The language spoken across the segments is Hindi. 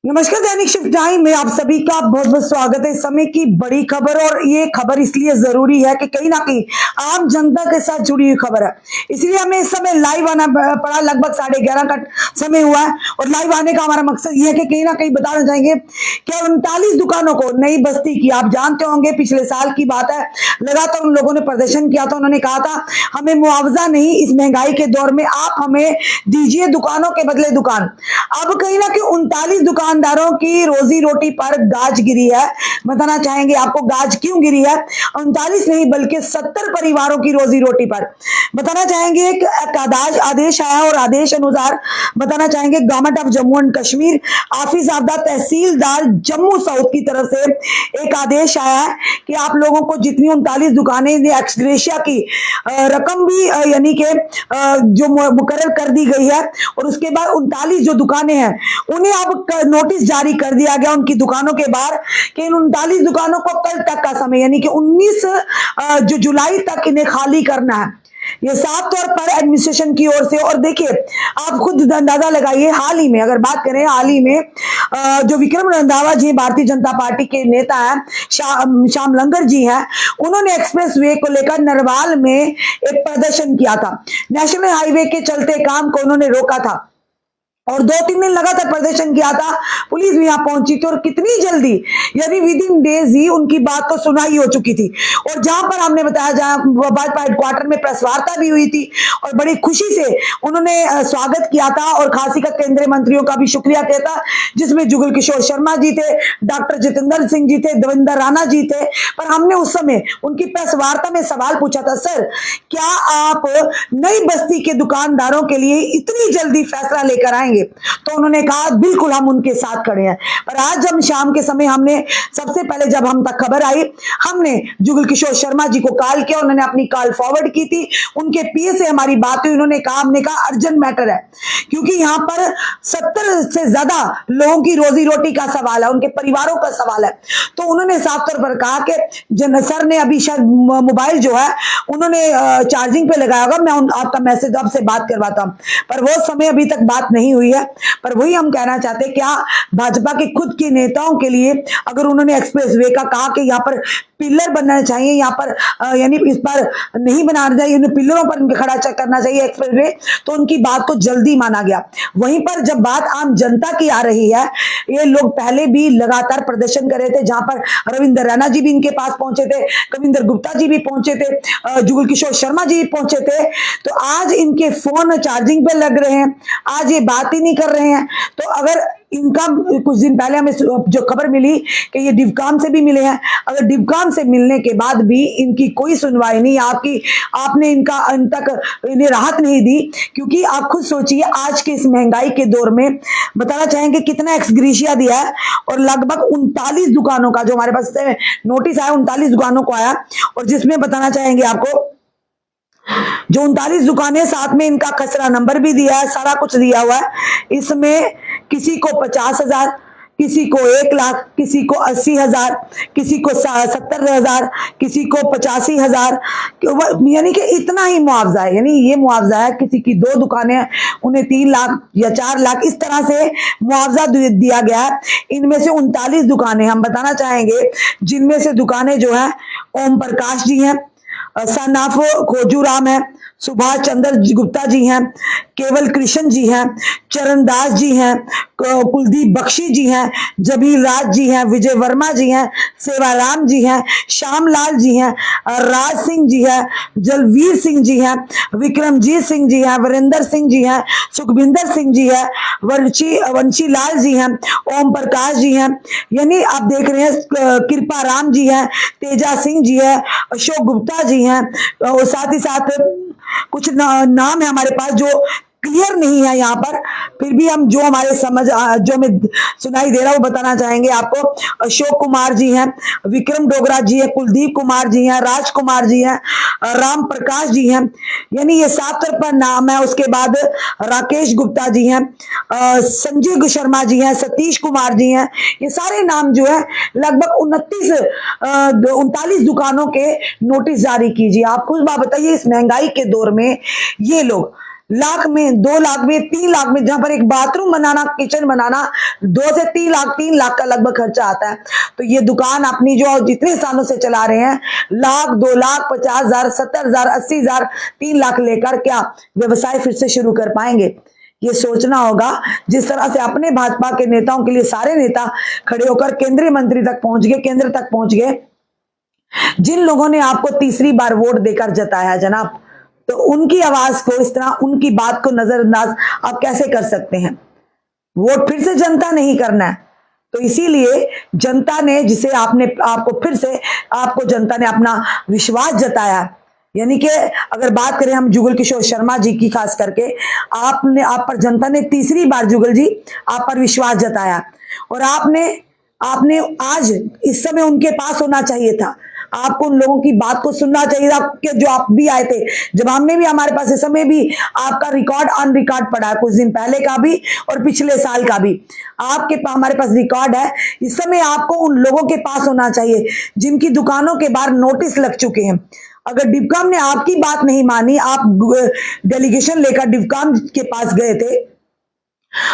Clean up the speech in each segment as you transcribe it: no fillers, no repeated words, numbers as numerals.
नमस्कार, दैनिक शिफ्ट टाइम में आप सभी का बहुत बहुत स्वागत है। इस समय की बड़ी खबर, और ये खबर इसलिए जरूरी है कि कहीं ना कहीं आम जनता के साथ जुड़ी हुई खबर है, इसलिए हमें इस समय लाइव आना पड़ा। लगभग 11:30 का समय हुआ है और लाइव आने का हमारा मकसद ये है कि कहीं ना कहीं बताना चाहेंगे कि 39 दुकानों को नई बस्ती की, आप जानते होंगे पिछले साल की बात है, लगातार उन लोगों ने प्रदर्शन किया था। उन्होंने कहा था हमें मुआवजा नहीं, इस महंगाई के दौर में आप हमें दीजिए दुकानों के बदले दुकान। अब कहीं ना कहीं 39 दुकानदारों की रोजी रोटी पर गाज गिरी है। बताना चाहेंगे आपको गाज क्यों गिरी है। 39 नहीं बल्कि 70 परिवारों की रोजी रोटी पर। बताना चाहेंगे एक आदेश आया और आदेश अनुसार बताना चाहेंगे government of Jammu and Kashmir office of the tehsildar Jammu south की तरफ से एक आदेश आया है कि आप लोगों को जितनी 39 दुकानें एक्सग्रेशिया की रकम भी यानी कि जो मुकर्रर कर दी गई है, और उसके बाद 39 जो दुकानें हैं उन्हें अब नोटिस जारी कर दिया गया उनकी दुकानों के बाहर कि इन 39 दुकानों को कल तक का समय यानी कि 19 जो जुलाई तक इन्हें खाली करना है। ये साफ तौर पर एडमिनिस्ट्रेशन की ओर से। और देखिए आप खुद अंदाजा लगाइए, हाल ही में अगर बात करें, हाल ही में जो विक्रम रंधावा जी भारतीय जनता पार्टी के नेता हैं, श्याम लंगर जी हैं, उन्होंने एक्सप्रेस वे को लेकर नरवाल में एक प्रदर्शन किया था। नेशनल हाईवे के चलते काम को उन्होंने रोका था और 2-3 दिन लगातार प्रदर्शन किया था। पुलिस भी यहां पहुंची थी और कितनी जल्दी यानी विद इन डेज ही उनकी बात तो सुनाई हो चुकी थी। और जहां पर हमने बताया, जहां भाजपा हेडक्वार्टर में प्रेस वार्ता भी हुई थी और बड़ी खुशी से उन्होंने स्वागत किया था और खासी का केंद्रीय मंत्रियों का भी शुक्रिया किया था, जिसमें जुगल किशोर शर्मा जी थे, डॉक्टर जितेंद्र सिंह जी थे, देवेंद्र राणा जी थे। पर हमने उस समय उनकी प्रेस वार्ता में सवाल पूछा था, सर क्या आप नई बस्ती के दुकानदारों के लिए इतनी जल्दी फैसला लेकर आएंगे? तो उन्होंने कहा बिल्कुल हम उनके साथ खड़े हैं। पर आज जब शाम के समय हमने सबसे पहले जब हम तक खबर आई, हमने जुगल किशोर शर्मा जी को कॉल किया, उन्होंने अपनी कॉल फॉरवर्ड की थी, उनके पीए से हमारी बात हुई। उन्होंने कहा, हमने कहा अर्जेंट मैटर है क्योंकि यहां पर 70 से ज्यादा लोगों की रोजी रोटी का सवाल है, उनके परिवारों का सवाल है। तो उन्होंने साफ तौर पर कहा कि सर ने अभी शायद मोबाइल जो है उन्होंने चार्जिंग पे लगाया होगा, मैं आपका मैसेज आपसे बात करवाता हूं। पर वो समय अभी तक बात नहीं हुई है। पर वही हम कहना चाहते हैं, क्या भाजपा के खुद के नेताओं के लिए अगर उन्होंने एक्सप्रेस वे का कहा कि यहाँ पर पिलर बनना चाहिए, यहाँ पर यानी इस पर नहीं बनाना चाहिए, उन्हें पिलरों पर खड़ा करना चाहिए एक्सप्रेस वे, तो उनकी बात को जल्दी माना गया। वहीं पर जब बात आम जनता की आ रही है, ये लोग पहले भी लगातार प्रदर्शन कर रहे थे, जहां पर रविंद्र रैना जी भी इनके पास पहुंचे थे, कविंदर गुप्ता जी भी पहुंचे थे, जुगल किशोर शर्मा जी भी पहुंचे थे। तो आज इनके फोन चार्जिंग पे लग रहे हैं, आज ये बात ही नहीं कर रहे हैं। तो अगर इनका कुछ दिन पहले हमें जो खबर मिली कि ये डिवकाम से भी मिले हैं, अगर डिवकाम से मिलने के बाद भी इनकी कोई सुनवाई नहीं, आपने इनका इन तक इन्हें राहत नहीं दी, क्योंकि आप खुद सोचिए आज के इस महंगाई के दौर में बताना चाहेंगे कितना एक्सग्रेशिया दिया है। और लगभग 39 दुकानों का जो हमारे पास नोटिस आया, 39 दुकानों को आया, और जिसमें बताना चाहेंगे आपको जो 39 दुकानें, साथ में इनका खसरा नंबर भी दिया है, सारा कुछ दिया हुआ है। इसमें किसी को 50,000, किसी को 1 लाख, किसी को 80,000, किसी को 70,000, किसी को 85,000, यानी कि इतना ही मुआवजा है। यानी ये मुआवजा है, किसी की 2 दुकानें हैं उन्हें 3 लाख या 4 लाख इस तरह से मुआवजा दिया गया है। इनमें से 39 दुकानें हम बताना चाहेंगे, जिनमें से दुकानें जो है ओम प्रकाश जी हैं, सन ऑफ खोजूराम है, सुभाष चंद्र गुप्ता जी हैं, केवल कृष्ण जी हैं, चरणदास जी हैं, कुलदीप बख्शी जी हैं, जबीर राज जी हैं, विजय वर्मा जी हैं, सेवाराम जी हैं, श्यामलाल जी हैं, राज सिंह जी हैं, जलवीर सिंह जी हैं, विक्रमजीत सिंह जी हैं, वीरेंद्र सिंह जी हैं, सुखविंदर सिंह जी हैं, वंशी लाल जी हैं, ओम प्रकाश जी हैं, यानी आप देख रहे हैं कृपा राम जी हैं, तेजा सिंह जी है, अशोक गुप्ता जी हैं, और साथ ही साथ कुछ नाम है हमारे पास जो क्लियर नहीं है यहाँ पर, फिर भी हम जो हमारे जो हमें सुनाई दे रहा है वो बताना चाहेंगे आपको। अशोक कुमार जी हैं, विक्रम डोगरा जी हैं, कुलदीप कुमार जी हैं, राज कुमार जी हैं, राम प्रकाश जी हैं, यानी ये 7 तरफ पर नाम है। उसके बाद राकेश गुप्ता जी हैं, संजय शर्मा जी हैं, सतीश कुमार जी हैं, ये सारे नाम जो है लगभग 39 दुकानों के नोटिस जारी कीजिए। आप कुछ बात बताइए, इस महंगाई के दौर में ये लोग लाख में, 2 लाख में, 3 लाख में, जहां पर एक बाथरूम बनाना, किचन बनाना 2 से 3 लाख का लगभग खर्चा आता है। तो ये दुकान अपनी जो जितने सालों से चला रहे हैं, लाख, 2 लाख, 50,000, 70,000, 80,000, 3 लाख लेकर क्या व्यवसाय फिर से शुरू कर पाएंगे? ये सोचना होगा। जिस तरह से अपने भाजपा के नेताओं के लिए सारे नेता खड़े होकर केंद्रीय मंत्री तक पहुंच गए, केंद्र तक पहुंच गए, जिन लोगों ने आपको तीसरी बार वोट देकर जताया जनाब, तो उनकी आवाज को इस तरह, उनकी बात को नजरअंदाज आप कैसे कर सकते हैं? वोट फिर से जनता नहीं करना है। तो इसीलिए जनता ने, जिसे आपको फिर से आपको जनता ने अपना विश्वास जताया, यानी कि अगर बात करें हम जुगल किशोर शर्मा जी की, खास करके आप पर जनता ने तीसरी बार जुगल जी आप पर विश्वास जताया, और आपने आज इस समय उनके पास होना चाहिए था। आपको उन लोगों की बात को सुनना चाहिए था कि जो आप भी आए थे, जब हमने भी, हमारे पास इस समय भी आपका रिकॉर्ड ऑन रिकॉर्ड पड़ा है, कुछ दिन पहले का भी और पिछले साल का भी हमारे पास रिकॉर्ड है। इस समय आपको उन लोगों के पास होना चाहिए जिनकी दुकानों के बाहर नोटिस लग चुके हैं। अगर डिवकॉम ने आपकी बात नहीं मानी, आप डेलीगेशन लेकर डिवकॉम के पास गए थे,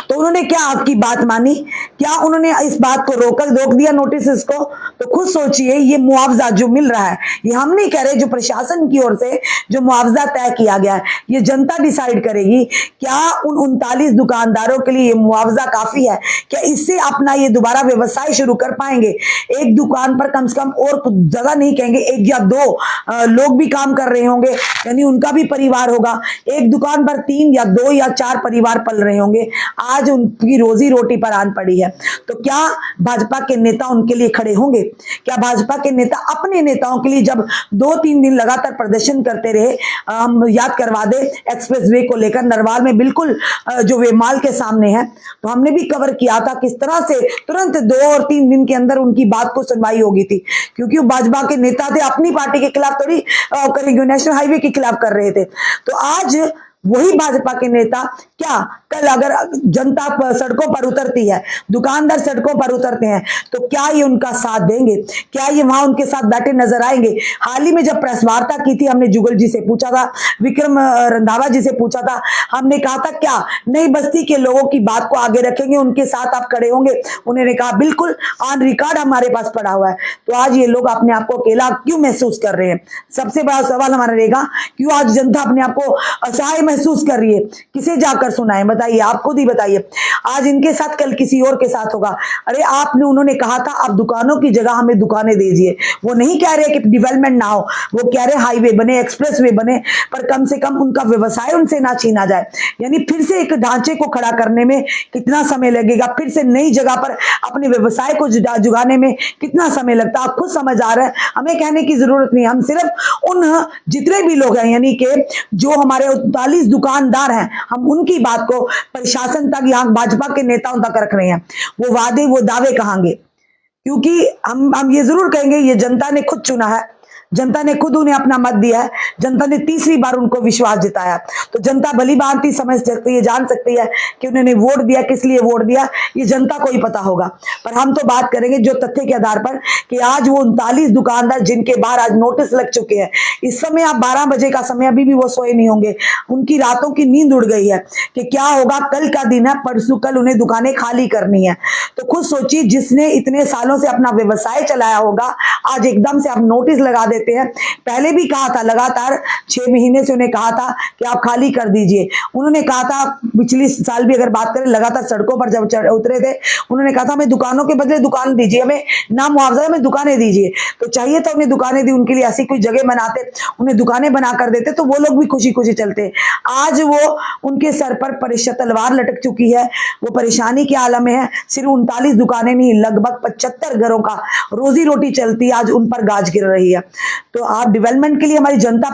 तो उन्होंने क्या आपकी बात मानी? क्या उन्होंने इस बात को रोक दिया नोटिस इसको? तो खुद सोचिए, ये मुआवजा जो मिल रहा है, ये हम नहीं कह रहे, जो प्रशासन की ओर से जो मुआवजा तय किया गया है, ये जनता डिसाइड करेगी। क्या उन 39 दुकानदारों के लिए ये मुआवजा काफी है? क्या इससे अपना ये दोबारा व्यवसाय शुरू कर पाएंगे? एक दुकान पर कम से कम, और कुछ ज्यादा नहीं कहेंगे, 1 या 2 लोग भी काम कर रहे होंगे, यानी उनका भी परिवार होगा। एक दुकान पर 3 या 2 या 4 परिवार पल रहे होंगे, आज उनकी रोजी रोटी पर आन पड़ी है। तो क्या भाजपा के नेता उनके लिए खड़े होंगे? क्या भाजपा के नेता अपने नेताओं के लिए, जब 2-3 दिन लगातार प्रदर्शन करते रहे, हम याद करवा दे एक्सप्रेसवे को लेकर नरवाल में, बिल्कुल जो वेमाल के सामने है, तो हमने भी कवर किया था किस तरह से तुरंत 2 और 3 दिन के अंदर उनकी बात को सुनवाई होगी थी, क्योंकि वो भाजपा के नेता थे, अपनी पार्टी के खिलाफ थोड़ी करेंगे, नेशनल हाईवे के खिलाफ कर रहे थे। तो आज वही भाजपा के नेता, क्या कल अगर जनता सड़कों पर उतरती है, दुकानदार सड़कों पर उतरते हैं, तो क्या ये उनका साथ देंगे? क्या ये वहां उनके साथ बैठे नजर आएंगे? हाल ही में जब प्रेस वार्ता की थी, हमने जुगल जी से पूछा था, विक्रम रंधावा जी से पूछा था, हमने कहा था क्या नई बस्ती के लोगों की बात को आगे रखेंगे, उनके साथ आप खड़े होंगे? उन्होंने कहा बिल्कुल, ऑन रिकॉर्ड हमारे पास पड़ा हुआ है। तो आज ये लोग अपने आप को अकेला क्यों महसूस कर रहे हैं? सबसे बड़ा सवाल हमारा रहेगा, क्यों आज जनता अपने आप को असहाय महसूस कर रही है? किसे जाकर सुनाए? बताइए, आप खुद ही बताइए। आज इनके साथ, कल किसी और के साथ होगा। अरे उन्होंने कहा था आप दुकानों की जगह हमें दुकानें दीजिए। वो नहीं कह रहे कि डेवलपमेंट ना हो, वो कह रहे हाईवे बने, एक्सप्रेसवे बने, पर कम से कम उनका व्यवसाय उनसे ना छीना जाए। यानी फिर से एक ढांचे को खड़ा करने में कितना समय लगेगा, फिर से नई जगह पर अपने व्यवसाय को जुगाने में कितना समय लगता है, आप खुद समझ आ रहे हैं। हमें कहने की जरूरत नहीं, हम सिर्फ उन जितने भी लोग हैं, यानी कि जो हमारे 39 दुकानदार हैं, हम उनकी बात को प्रशासन तक, यहाँ भाजपा के नेताओं तक रख रहे हैं। वो वादे, वो दावे कहांगे? क्योंकि हम ये जरूर कहेंगे, ये जनता ने खुद चुना है, जनता ने खुद उन्हें अपना मत दिया है, जनता ने तीसरी बार उनको विश्वास जताया। तो जनता भली भांति समझ सकती है, जान सकती है कि उन्होंने वोट दिया, किस लिए वोट दिया, ये जनता को ही पता होगा। पर हम तो बात करेंगे जो तथ्य के आधार पर, कि आज वो 39 दुकानदार जिनके बाहर आज नोटिस लग चुके हैं, इस समय आप 12 बजे का समय, अभी भी वो सोए नहीं होंगे, उनकी रातों की नींद उड़ गई है कि क्या होगा, कल का दिन है, परसों कल उन्हें दुकानें खाली करनी है। तो खुद सोचिए, जिसने इतने सालों से अपना व्यवसाय चलाया होगा, आज एकदम से आप नोटिस लगा देते हैं। पहले भी कहा था, लगातार 6 महीने से उन्हें कहा था कि आप खाली कर दीजिए। उन्होंने कहा था, पिछले साल भी अगर बात करें, लगातार सड़कों पर जब उतरे थे, उन्होंने कहा था हमें दुकानों के बदले दुकान दीजिए, हमें ना मुआवजा, हमें दुकानें दीजिए। तो चाहिए तो उन्हें दुकानें दी, उनके लिए ऐसी कोई जगह बनाते, उन्हें दुकानें बना कर देते, तो वो लोग भी खुशी खुशी चलते। आज वो, उनके सर पर तलवार लटक चुकी है, वो परेशानी के आलम में है। सिर्फ 39 दुकानें नहीं, लगभग 75 घरों का रोजी रोटी चलती, आज उन पर गाज गिर रही है। तो आप डेवलपमेंट के लिए, हमारी जनता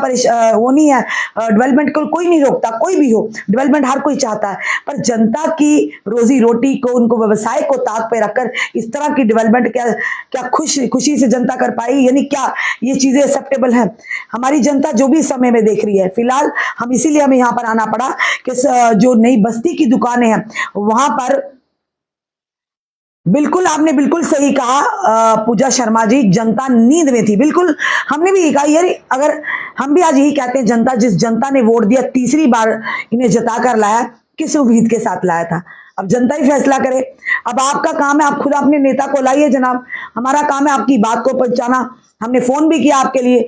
वो नहीं है, डेवलपमेंट को कोई नहीं रोकता, कोई भी हो, डेवलपमेंट हर कोई चाहता है, पर जनता की रोजी रोटी को, उनको व्यवसाय को ताक पे रखकर इस तरह की डेवलपमेंट क्या खुशी से जनता कर पाएगी? यानी क्या ये चीजें एक्सेप्टेबल हैं? हमारी जनता जो भी समय में देख रही है, फिलहाल इसीलिए हमें यहाँ पर आना पड़ा कि जो नई बस्ती की दुकानें हैं, वहां पर बिल्कुल, आपने बिल्कुल सही कहा पूजा शर्मा जी, जनता नींद में थी। बिल्कुल, हमने भी यही कहा यार, अगर हम भी आज यही कहते हैं, जनता जिस जनता ने वोट दिया, तीसरी बार इन्हें जता कर लाया, किस उम्मीद के साथ लाया था? अब जनता ही फैसला करे। अब आपका काम है, आप खुद अपने नेता को लाइए जनाब, हमारा काम है आपकी बात को पहुंचाना। हमने फोन भी किया आपके लिए,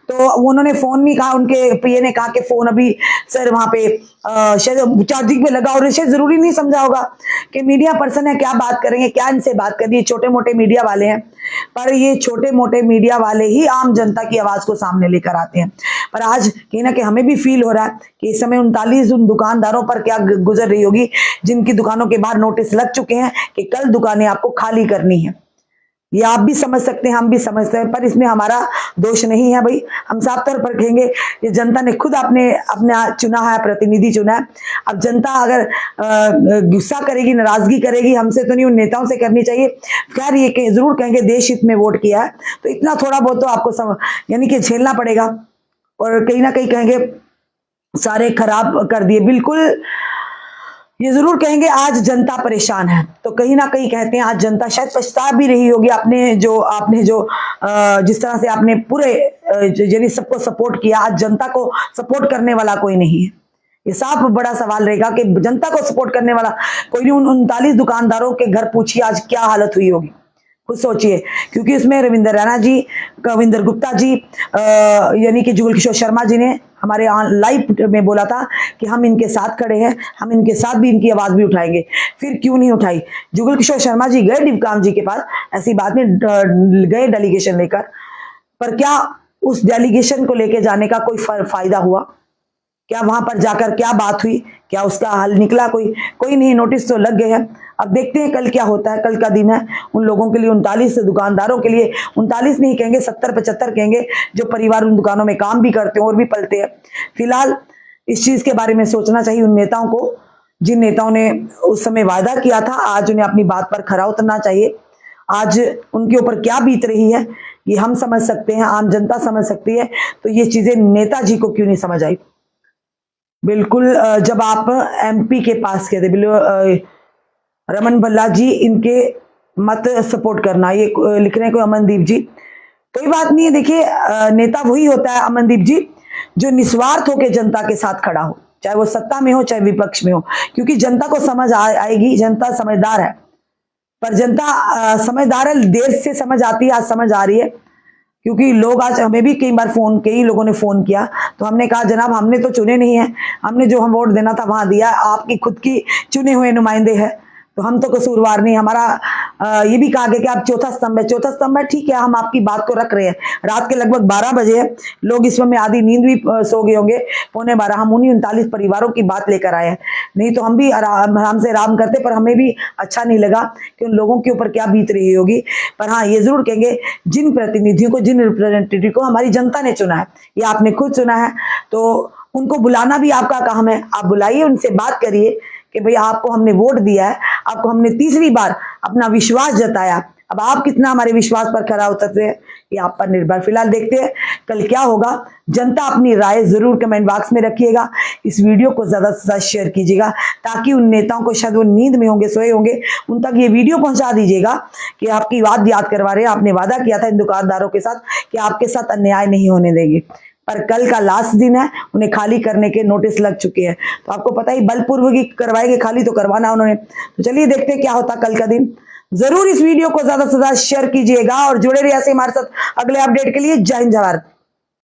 तो उन्होंने फोन भी कहा, उनके पीए ने कहा कि फोन अभी सर वहां पे शायद चार्जिंग पे लगा, और शायद जरूरी नहीं समझा होगा कि मीडिया पर्सन है, क्या बात करेंगे, क्या इनसे बात करनी है, छोटे मोटे मीडिया वाले हैं। पर ये छोटे मोटे मीडिया वाले ही आम जनता की आवाज को सामने लेकर आते हैं। पर आज कहीं ना कहीं हमें भी फील हो रहा है कि इस समय 39 उन दुकानदारों पर क्या गुजर रही होगी, जिनकी दुकानों के बाहर नोटिस लग चुके हैं कि कल दुकानें आपको खाली करनी है। ये आप भी समझ सकते हैं, हम भी समझते हैं, पर इसमें हमारा दोष नहीं है भाई। हम साफ तौर पर कहेंगे, ये जनता ने खुद अपने अपना चुना है, प्रतिनिधि चुना है। अब जनता अगर गुस्सा करेगी, नाराजगी करेगी, हमसे तो नहीं, उन नेताओं से करनी चाहिए। खैर, ये जरूर कहेंगे देश हित में वोट किया है, तो इतना थोड़ा बहुत तो आपको यानी कि झेलना पड़ेगा। और कहीं ना कहीं कहेंगे सारे खराब कर दिए। बिल्कुल, ये जरूर कहेंगे आज जनता परेशान है, तो कहीं ना कहीं कहते हैं आज जनता शायद पछता भी रही होगी। आपने जो जिस तरह से आपने पूरे यानी सबको सपोर्ट किया, आज जनता को सपोर्ट करने वाला कोई नहीं है। ये साफ बड़ा सवाल रहेगा कि जनता को सपोर्ट करने वाला कोई नहीं। 39 दुकानदारों के घर पूछिए आज क्या हालत हुई होगी, खुद सोचिए। क्योंकि उसमें रविंद्र रैना जी, कविंदर गुप्ता जी, यानी कि जुगल किशोर शर्मा जी ने हमारे लाइव में बोला था कि हम इनके साथ खड़े हैं, हम इनके साथ भी इनकी आवाज भी उठाएंगे। फिर क्यों नहीं उठाई? जुगल किशोर शर्मा जी गए डिवकाम जी के पास, ऐसी बात में गए डेलीगेशन लेकर, पर क्या उस डेलीगेशन को लेकर जाने का कोई फायदा हुआ? क्या वहां पर जाकर क्या बात हुई? क्या उसका हल निकला? कोई नहीं। नोटिस तो लग गए हैं। अब देखते हैं कल क्या होता है। कल का दिन है उन लोगों के लिए, 39 दुकानदारों के लिए। 39 नहीं कहेंगे, 70-75 कहेंगे, जो परिवार उन दुकानों में काम भी करते हैं और भी पलते हैं। फिलहाल इस चीज के बारे में सोचना चाहिए उन नेताओं को, जिन नेताओं ने उस समय वायदा किया था। आज उन्हें अपनी बात पर खरा उतरना चाहिए। आज उनके ऊपर क्या बीत रही है ये हम समझ सकते हैं, आम जनता समझ सकती है। तो ये चीजें नेताजी को क्यों नहीं समझ आई? बिल्कुल, जब आप एमपी के पास गए थे, रमन भल्ला जी, इनके मत सपोर्ट करना, ये लिख रहे हैं कोई अमनदीप जी। कोई बात नहीं है। देखिए, नेता वही होता है अमनदीप जी जो निस्वार्थ होकर जनता के साथ खड़ा हो, चाहे वो सत्ता में हो चाहे विपक्ष में हो। क्योंकि जनता को समझ आएगी, जनता समझदार है। पर जनता समझदार है, देर से समझ आती है, आज समझ आ रही है। क्योंकि लोग आज हमें भी कई लोगों ने फोन किया, तो हमने कहा जनाब हमने तो चुने नहीं है, हमने जो हम वोट देना था वहां दिया, आपकी खुद की चुने हुए नुमाइंदे हैं, तो हम तो कसूरवार नहीं। हमारा ये भी कहा गया कि आप चौथा स्तंभ है। चौथा स्तंभ है, ठीक है, हम आपकी बात को रख रहे हैं। रात के लगभग 12 बजे है, लोग इस समय आधी नींद भी सो गए होंगे, 11:15। हम उन्हीं 39 परिवारों की बात लेकर आए हैं। नहीं तो हम भी आराम से आराम करते, पर हमें भी अच्छा नहीं लगा कि उन लोगों के ऊपर क्या बीत रही होगी। पर हाँ, ये जरूर कहेंगे जिन प्रतिनिधियों को, जिन रिप्रेजेंटेटिव को हमारी जनता ने चुना है, ये आपने खुद चुना है, तो उनको बुलाना भी आपका काम है। आप बुलाइए, उनसे बात करिए कि भाई आपको हमने वोट दिया है, आपको हमने तीसरी बार अपना विश्वास जताया, अब आप कितना हमारे विश्वास पर खरा उतरते हैं ये आप पर निर्भर। फिलहाल देखते हैं कल क्या होगा। जनता अपनी राय जरूर कमेंट बॉक्स में रखिएगा। इस वीडियो को ज्यादा से ज्यादा शेयर कीजिएगा, ताकि उन नेताओं को, शायद वो नींद में होंगे, सोए होंगे, उन तक ये वीडियो पहुंचा दीजिएगा कि आपकी बात याद करवा रहे हैं, आपने वादा किया था इन दुकानदारों के साथ कि आपके साथ अन्याय नहीं होने देंगे। पर कल का लास्ट दिन है, उन्हें खाली करने के नोटिस लग चुके हैं। तो आपको पता ही, बलपूर्वक ही करवाएंगे, खाली तो करवाना उन्होंने। तो चलिए देखते हैं क्या होता कल का दिन। जरूर इस वीडियो को ज्यादा से ज्यादा शेयर कीजिएगा और जुड़े रहिए ऐसे हमारे साथ अगले अपडेट के लिए। जय हिंद, जय भारत।